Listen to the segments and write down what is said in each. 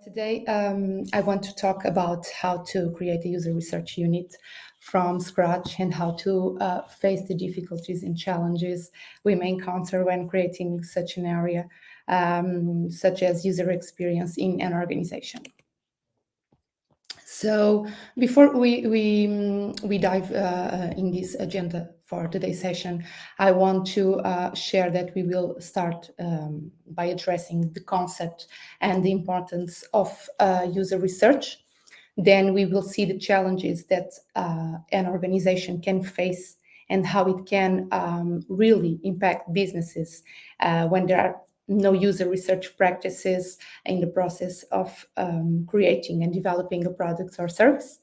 Today, I want to talk about how to create a user research unit from scratch and how to face the difficulties and challenges we may encounter when creating such an area, such as user experience in an organization. So before we dive in this agenda for today's session, I want to share that we will start by addressing the concept and the importance of user research. Then we will see the challenges that an organization can face and how it can really impact businesses when there are no user research practices in the process of creating and developing a product or service.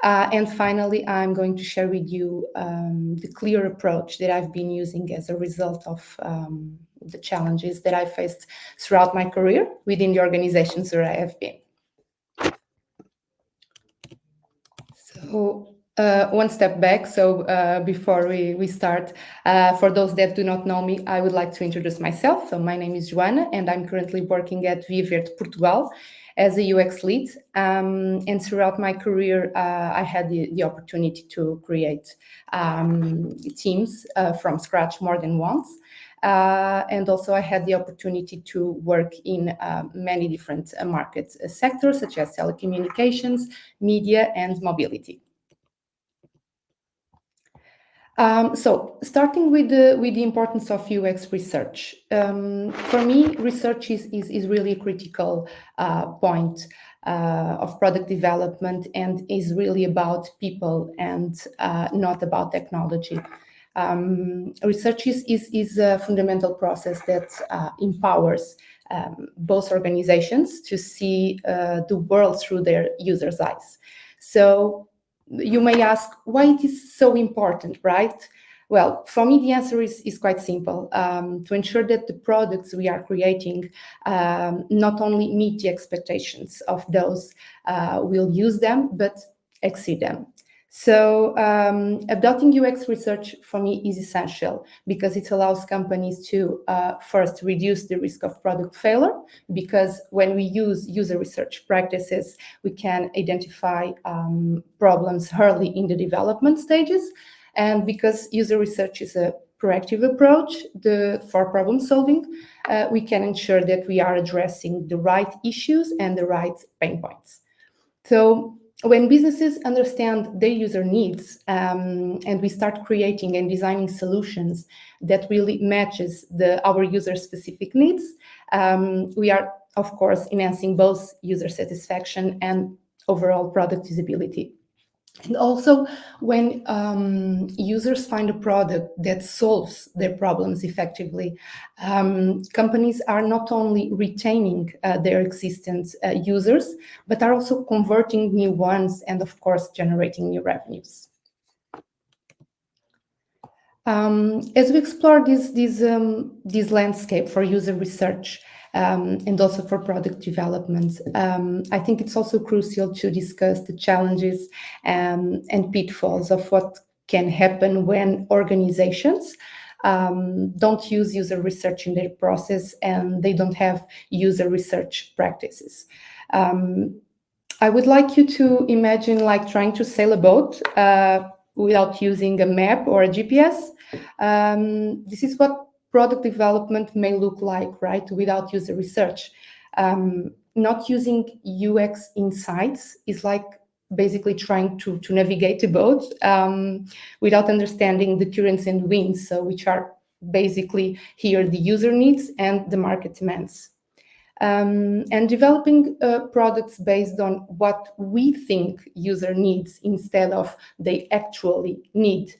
And finally, I'm going to share with you the clear approach that I've been using as a result of the challenges that I faced throughout my career within the organizations where I have been. So one step back. So before we start, for those that do not know me, I would like to introduce myself. So my name is Joana, and I'm currently working at Via Verde Portugal as a UX lead. And throughout my career, I had the opportunity to create teams from scratch more than once. And also I had the opportunity to work in many different market sectors, such as telecommunications, media, and mobility. So starting with the importance of UX research. For me, research is really a critical point of product development and is really about people and not about technology. Research is a fundamental process that empowers both organizations to see the world through their users' eyes. So you may ask why it is so important, right? Well, for me, the answer is quite simple. To ensure that the products we are creating not only meet the expectations of those who will use them, but exceed them. So adopting UX research for me is essential because it allows companies to first reduce the risk of product failure, because when we use user research practices, we can identify problems early in the development stages. And because user research is a proactive approach for problem solving, we can ensure that we are addressing the right issues and the right pain points. So when businesses understand their user needs and we start creating and designing solutions that really matches our user-specific needs, we are, of course, enhancing both user satisfaction and overall product usability. And also, when users find a product that solves their problems effectively, companies are not only retaining their existing users, but are also converting new ones and, of course, generating new revenues. As we explore this landscape for user research, and also for product development, I think it's also crucial to discuss the challenges and pitfalls of what can happen when organizations don't use user research in their process and they don't have user research practices. I would like you to imagine like trying to sail a boat without using a map or a GPS. This is what product development may look like, right, without user research. Not using UX insights is like basically trying to navigate a boat without understanding the currents and winds, so which are basically here the user needs and the market demands. And developing products based on what we think user needs instead of they actually need.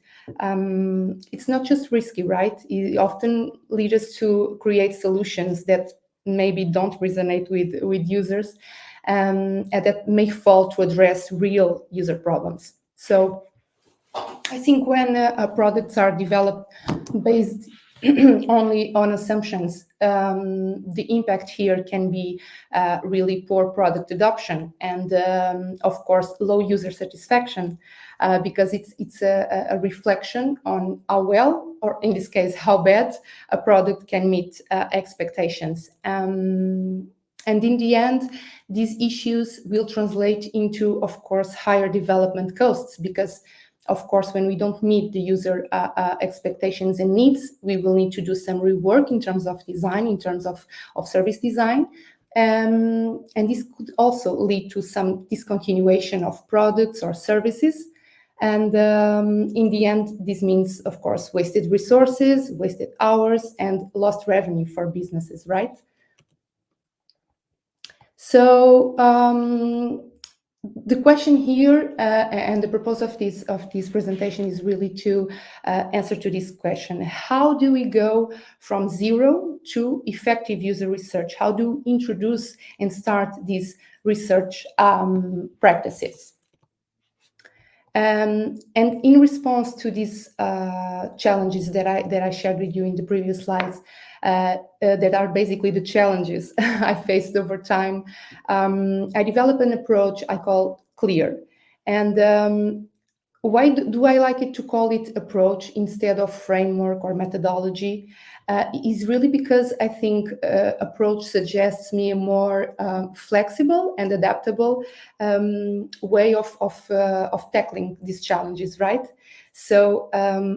It's not just risky, right? It often leads us to create solutions that maybe don't resonate with users and that may fail to address real user problems. So I think when products are developed based only on assumptions, the impact here can be really poor product adoption and, of course, low user satisfaction, because it's a reflection on how well, or in this case, how bad a product can meet expectations. And in the end, these issues will translate into, of course, higher development costs because, of course, when we don't meet the user expectations and needs, we will need to do some rework in terms of design, in terms of service design. And this could also lead to some discontinuation of products or services. And in the end, this means, of course, wasted resources, wasted hours, and lost revenue for businesses, right? So the question here and the purpose of this presentation is really to answer to this question: how do we go from zero to effective user research? How do we introduce and start these research practices? And in response to these challenges that I shared with you in the previous slides, that are basically the challenges I faced over time, I developed an approach I call CLEAR. And why do I like it to call it approach instead of framework or methodology? Is really because I think approach suggests me a more flexible and adaptable way of tackling these challenges, right? So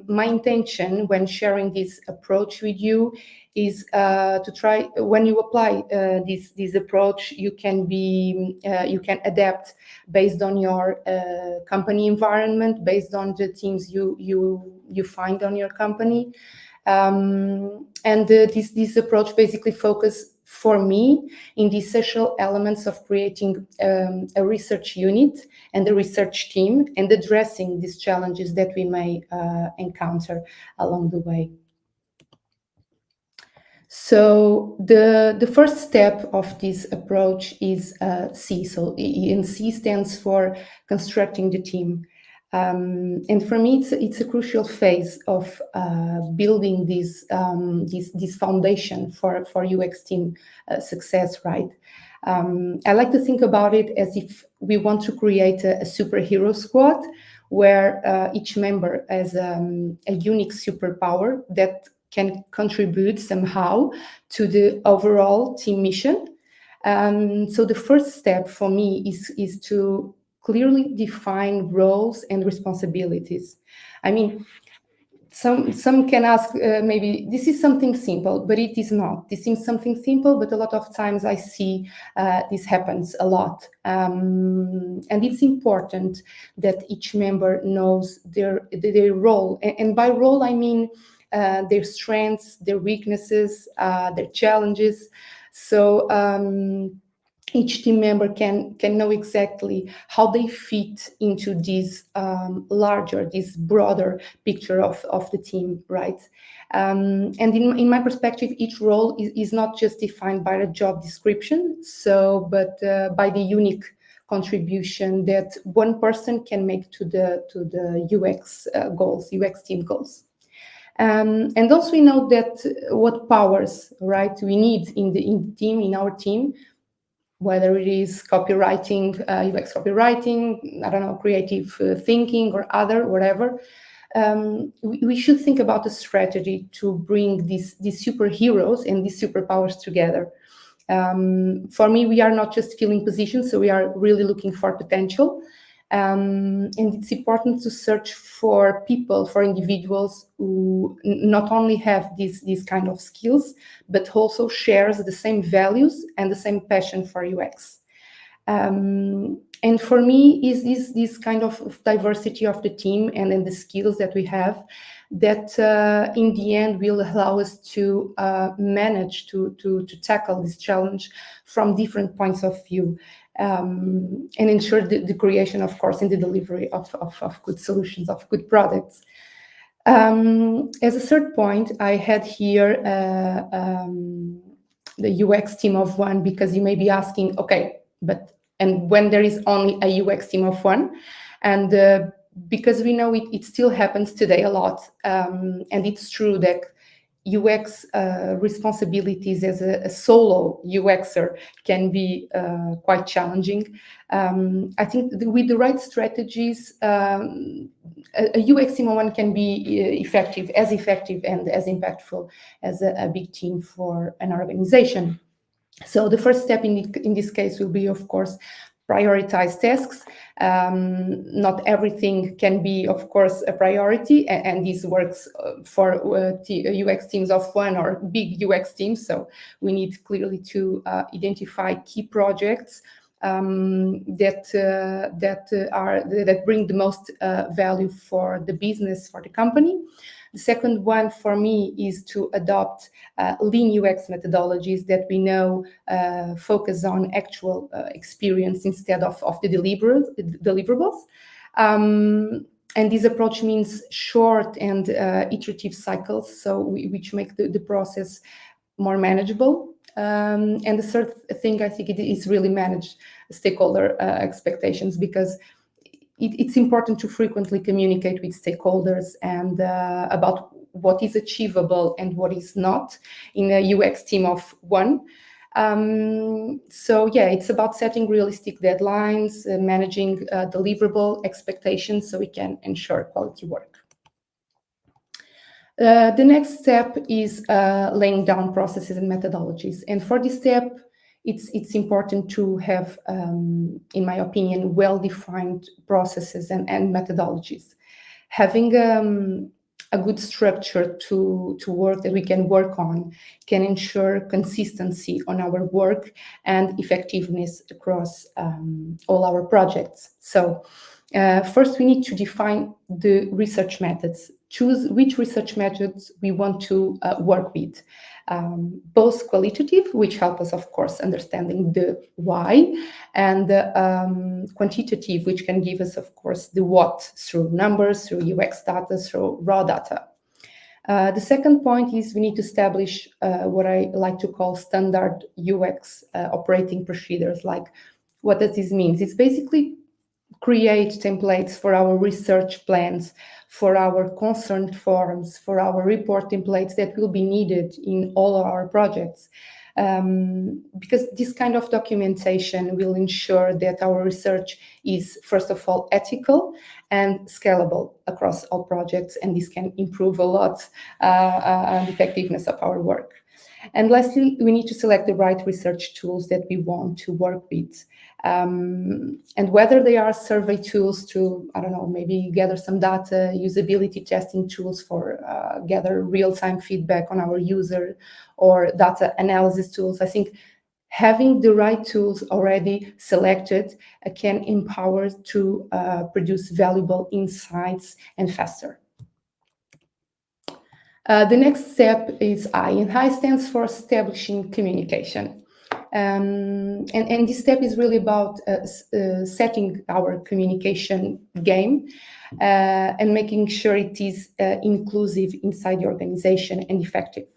my intention when sharing this approach with you is to try, when you apply this approach, you can adapt based on your company environment, based on the teams you find on your company. And this approach basically focus for me in the essential elements of creating a research unit and a research team and addressing these challenges that we may encounter along the way. So the first step of this approach is C. So and C stands for constructing the team. And for me, it's a crucial phase of building this foundation for UX team success, right? I like to think about it as if we want to create a superhero squad where each member has a unique superpower that can contribute somehow to the overall team mission. So the first step for me is to clearly define roles and responsibilities. I mean, some can ask maybe this is something simple, but it is not. This seems something simple, but a lot of times I see this happens a lot. And it's important that each member knows their role. And by role, I mean their strengths, their weaknesses, their challenges. So each team member can know exactly how they fit into this larger, this broader picture of the team, right? And in my perspective, each role is not just defined by a job description, but by the unique contribution that one person can make to the UX goals, UX team goals. And also we know that what powers, right, we need in the team, in our team, whether it is copywriting, UX copywriting, I don't know, creative thinking or other, whatever. We should think about a strategy to bring these superheroes and these superpowers together. For me, we are not just filling positions, so we are really looking for potential. And it's important to search for people, for individuals who not only have these kind of skills, but also shares the same values and the same passion for UX. And for me, is this kind of diversity of the team and the skills that we have that in the end will allow us to manage to tackle this challenge from different points of view. And ensure the creation, of course, and the delivery of good solutions, of good products. As a third point, I had here the UX team of one, because you may be asking, okay, and when there is only a UX team of one, and because we know it still happens today a lot, and it's true that UX responsibilities as a solo UXer can be quite challenging. I think with the right strategies, a UX team of one can be effective and as impactful as a big team for an organization. So the first step in this case will be, of course, prioritize tasks. Not everything can be, of course, a priority, and this works for UX teams of one or big UX teams. So we need clearly to identify key projects that bring the most value for the business, for the company. The second one for me is to adopt lean UX methodologies that we know focus on actual experience instead of the deliverables. And this approach means short and iterative cycles, so which make the process more manageable. And the third thing, I think, it is really manage stakeholder expectations, because it's important to frequently communicate with stakeholders and about what is achievable and what is not in a UX team of one. So yeah, it's about setting realistic deadlines, managing deliverable expectations so we can ensure quality work. The next step is laying down processes and methodologies. And for this step, it's important to have, in my opinion, well-defined processes and methodologies. Having a good structure to work that we can work on can ensure consistency on our work and effectiveness across all our projects. So first, we need to define the research methods. Choose which research methods we want to work with. Both qualitative, which help us, of course, understanding the why, and quantitative, which can give us, of course, the what through numbers, through UX data, through raw data. The second point is we need to establish what I like to call standard UX operating procedures. Like, what does this mean? It's basically create templates for our research plans, for our concerned forums, for our report templates that will be needed in all of our projects. Because this kind of documentation will ensure that our research is, first of all, ethical and scalable across all projects, and this can improve a lot the effectiveness of our work. And lastly, we need to select the right research tools that we want to work with. And whether they are survey tools to, I don't know, maybe gather some data, usability testing tools for gather real-time feedback on our user, or data analysis tools, I think having the right tools already selected can empower to produce valuable insights and faster. The next step is I, and I stands for establishing communication. And this step is really about setting our communication game and making sure it is inclusive inside the organization and effective.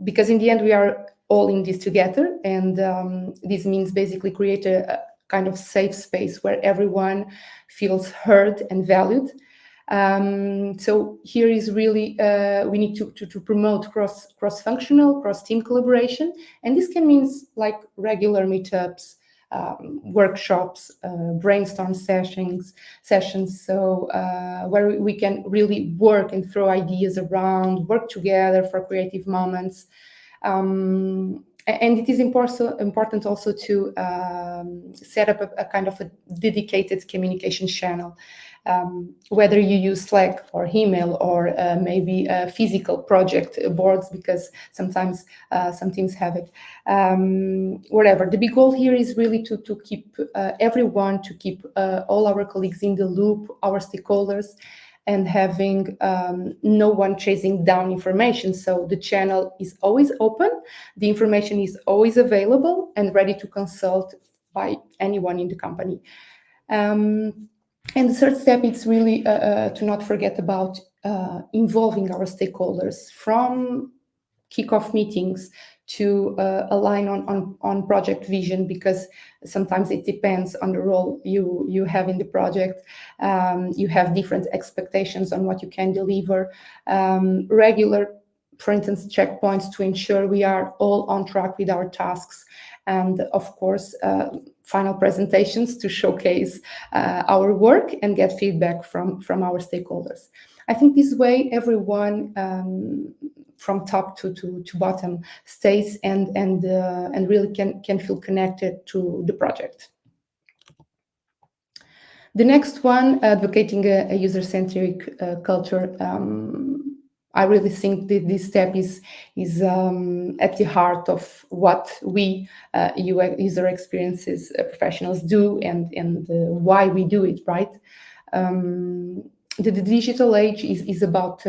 Because in the end, we are all in this together, and this means basically create a kind of safe space where everyone feels heard and valued. So here is really, we need to promote cross-functional, cross-team collaboration. And this can mean like regular meetups, workshops, brainstorm sessions. So where we can really work and throw ideas around, work together for creative moments. And it is important also to set up a kind of a dedicated communication channel. Whether you use Slack or email or maybe physical project boards, because sometimes some teams have it. Whatever. The big goal here is really to keep everyone, to keep all our colleagues in the loop, our stakeholders, and having no one chasing down information. So the channel is always open, the information is always available and ready to consult by anyone in the company. And the third step is really to not forget about involving our stakeholders, from kickoff meetings to align on project vision, because sometimes it depends on the role you have in the project. You have different expectations on what you can deliver. Regular, for instance, checkpoints to ensure we are all on track with our tasks. And of course, final presentations to showcase our work and get feedback from our stakeholders. I think this way everyone from top to bottom stays and really can feel connected to the project. The next one, advocating a user-centric culture. I really think that this step is at the heart of what we user experiences professionals do and why we do it, right? The digital age is about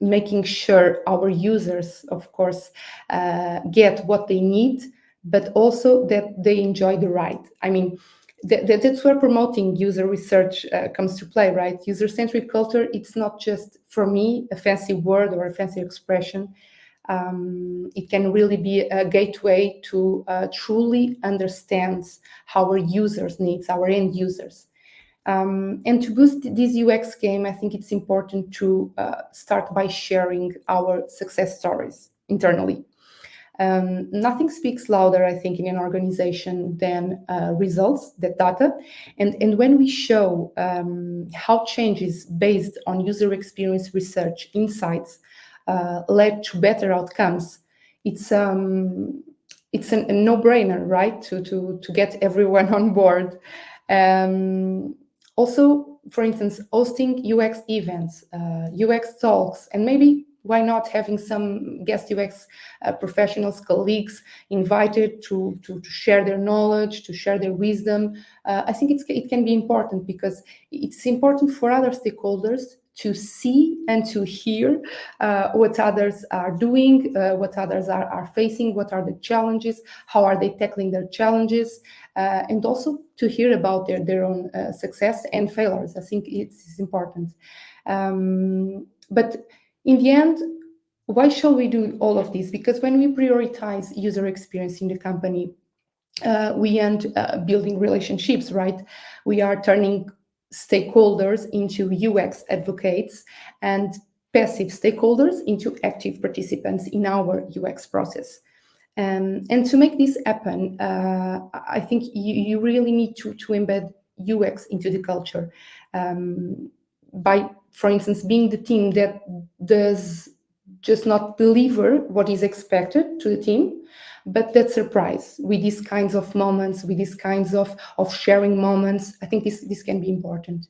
making sure our users, of course, get what they need, but also that they enjoy the ride. I mean, that's where promoting user research comes to play, right? User-centric culture, it's not just, for me, a fancy word or a fancy expression. It can really be a gateway to truly understand our users' needs, our end users. And to boost this UX game, I think it's important to start by sharing our success stories internally. Nothing speaks louder, I think, in an organization than results, that data. And when we show how changes based on user experience research insights led to better outcomes, it's a no-brainer, right, to get everyone on board. Also, for instance, hosting UX events, UX talks, and maybe why not having some guest UX professionals, colleagues invited to share their knowledge, to share their wisdom. I think it can be important because it's important for other stakeholders to see and to hear what others are doing, what others are facing, what are the challenges, how are they tackling their challenges, and also to hear about their own success and failures. I think it's important. But in the end, why shall we do all of this? Because when we prioritize user experience in the company, we end building relationships, right? We are turning stakeholders into UX advocates and passive stakeholders into active participants in our UX process. And to make this happen, I think you really need to embed UX into the culture by, for instance, being the team that does just not deliver what is expected to the team, but that surprise with these kinds of moments, with these kinds of sharing moments. I think this can be important.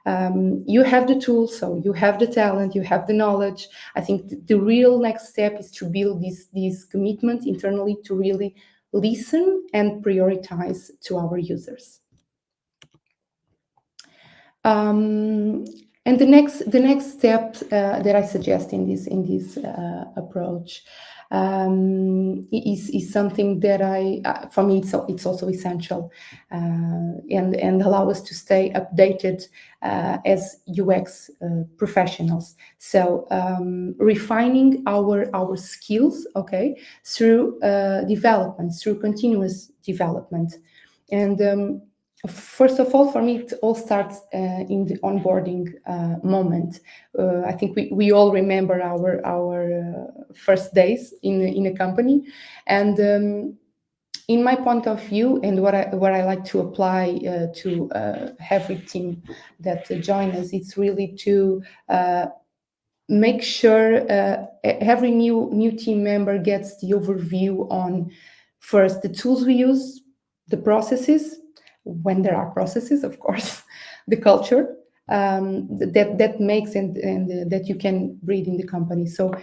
You have the tools, so you have the talent, you have the knowledge. I think the real next step is to build these commitments internally to really listen and prioritize to our users. And the next step that I suggest in this approach is something that for me it's also essential and allow us to stay updated as UX professionals. So refining our skills, okay, through development, through continuous development, and first of all, for me, it all starts in the onboarding moment. I think we all remember our first days in a company, and in my point of view, and what I like to apply to every team that join us, it's really to make sure every new team member gets the overview on first the tools we use, the processes, when there are processes, of course, the culture that makes and that you can read in the company. So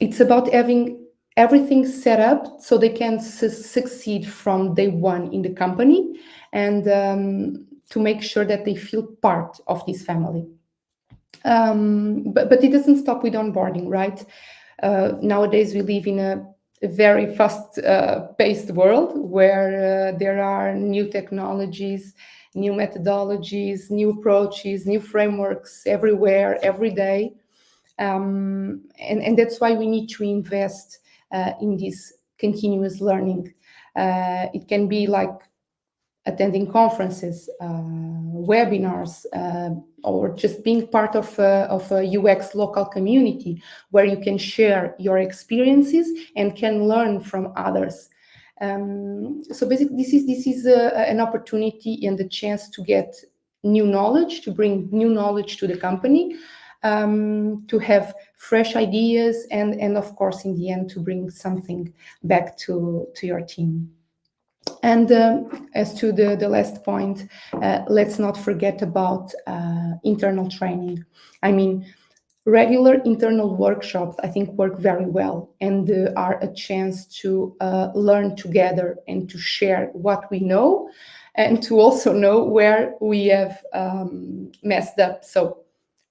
it's about having everything set up so they can succeed from day one in the company, and to make sure that they feel part of this family. But it doesn't stop with onboarding, right? Nowadays we live in a very fast-paced world where there are new technologies, new methodologies, new approaches, new frameworks everywhere, every day. And that's why we need to invest in this continuous learning. It can be like attending conferences, webinars, or just being part of a UX local community where you can share your experiences and can learn from others. So basically, this is an opportunity and a chance to get new knowledge, to bring new knowledge to the company, to have fresh ideas, and of course, in the end, to bring something back to your team. And as to the last point, let's not forget about internal training. I mean, regular internal workshops, I think, work very well and are a chance to learn together and to share what we know, and to also know where we have messed up. So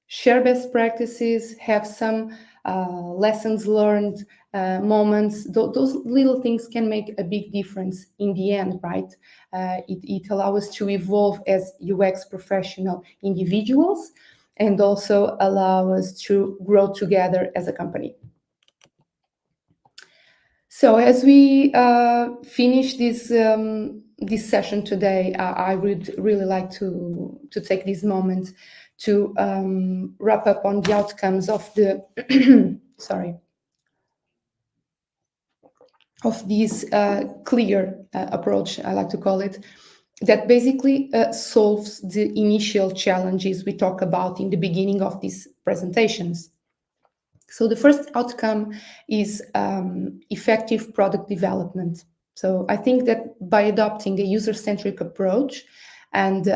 share best practices, have some lessons learned moments. Those little things can make a big difference in the end, right? It allows us to evolve as UX professional individuals, and also allow us to grow together as a company. So as we finish this session today, I would really like to take this moment to wrap up on the outcomes of the sorry, of this clear approach, I like to call it, that basically solves the initial challenges we talk about in the beginning of these presentations. So the first outcome is effective product development. So I think that by adopting a user-centric approach and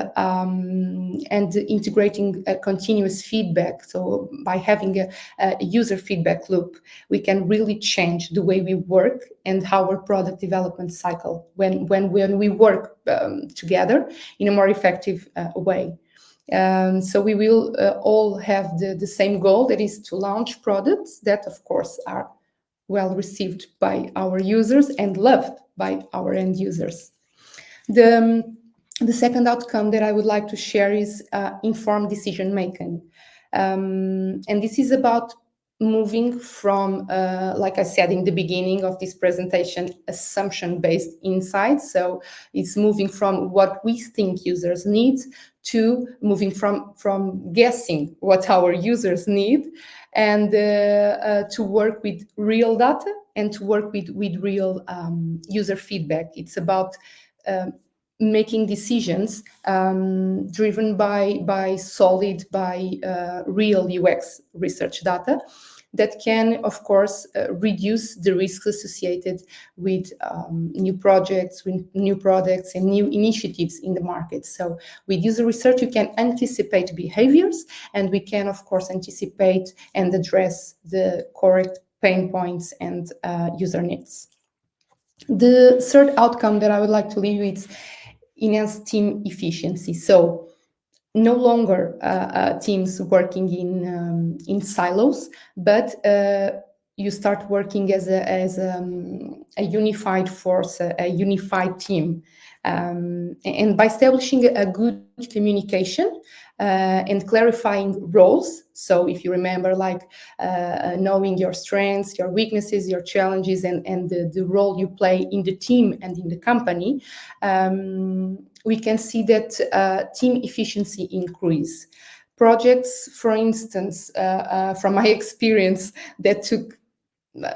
integrating a continuous feedback, so by having a user feedback loop, we can really change the way we work and our product development cycle when we work together in a more effective way. So we will all have the same goal, that is to launch products that, of course, are well received by our users and loved by our end users. The second outcome that I would like to share is informed decision making. And this is about moving from, like I said in the beginning of this presentation, assumption-based insights. So it's moving from what we think users need to moving from guessing what our users need, and to work with real data and to work with real user feedback. It's about making decisions driven by solid, real UX research data that can, of course, reduce the risks associated with new projects, with new products, and new initiatives in the market. So with user research, you can anticipate behaviors, and we can, of course, anticipate and address the correct pain points and user needs. The third outcome that I would like to leave you is enhanced team efficiency. So no longer teams working in silos, but you start working as a unified force, a unified team. And by establishing a good communication and clarifying roles. So if you remember, like knowing your strengths, your weaknesses, your challenges, and the role you play in the team and in the company, we can see that team efficiency increase. Projects, for instance, from my experience, that took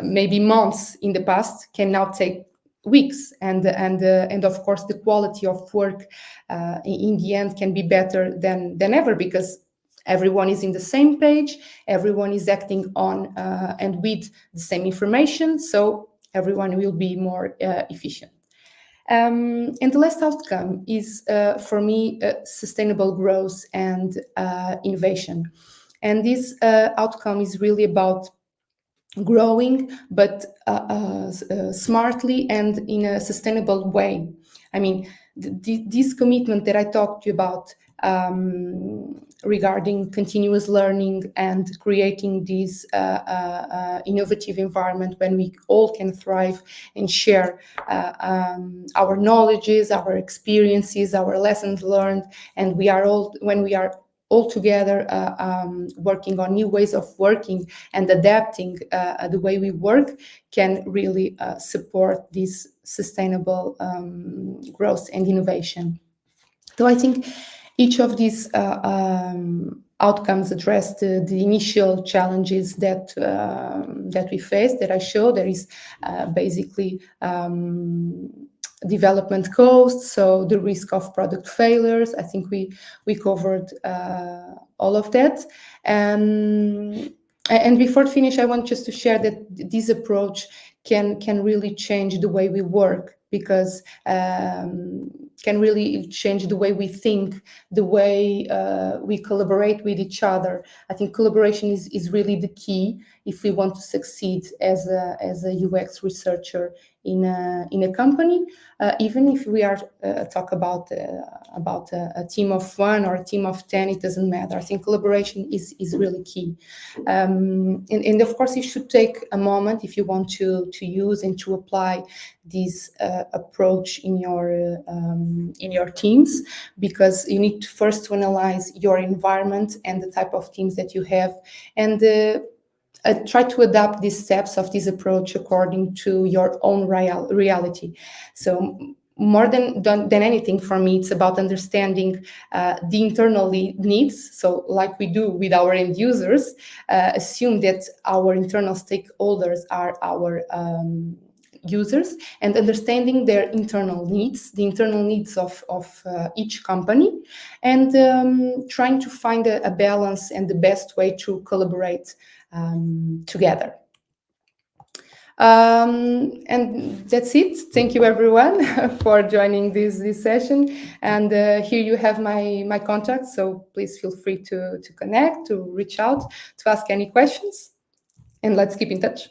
maybe months in the past can now take weeks, and of course the quality of work in the end can be better than ever, because everyone is in the same page, everyone is acting on and with the same information, so everyone will be more efficient. And the last outcome is, for me, sustainable growth and innovation. And this outcome is really about growing, but smartly and in a sustainable way. I mean, this commitment that I talked to you about regarding continuous learning and creating this innovative environment when we all can thrive and share our knowledges, our experiences, our lessons learned, and when we are all together working on new ways of working and adapting the way we work, can really support this sustainable growth and innovation. So I think each of these outcomes address the initial challenges that we face, that I showed. There is basically development costs, so the risk of product failures. I think we covered all of that. And before finish, I want just to share that this approach can really change the way we work, because can really change the way we think, the way we collaborate with each other. I think collaboration is really the key if we want to succeed as a UX researcher in a company. Even if we are talk about a team of one or a team of 10, it doesn't matter. I think collaboration is really key. And of course, you should take a moment if you want to use and to apply this approach in your teams, because you need first to analyze your environment and the type of teams that you have, and try to adapt these steps of this approach according to your own reality. So more than anything, for me, it's about understanding the internal needs. So like we do with our end users, assume that our internal stakeholders are our users, and understanding their internal needs, the internal needs of each company, and trying to find a balance and the best way to collaborate together. And that's it. Thank you, everyone, for joining this session. And here you have my contact, so please feel free to connect, to reach out, to ask any questions, and let's keep in touch.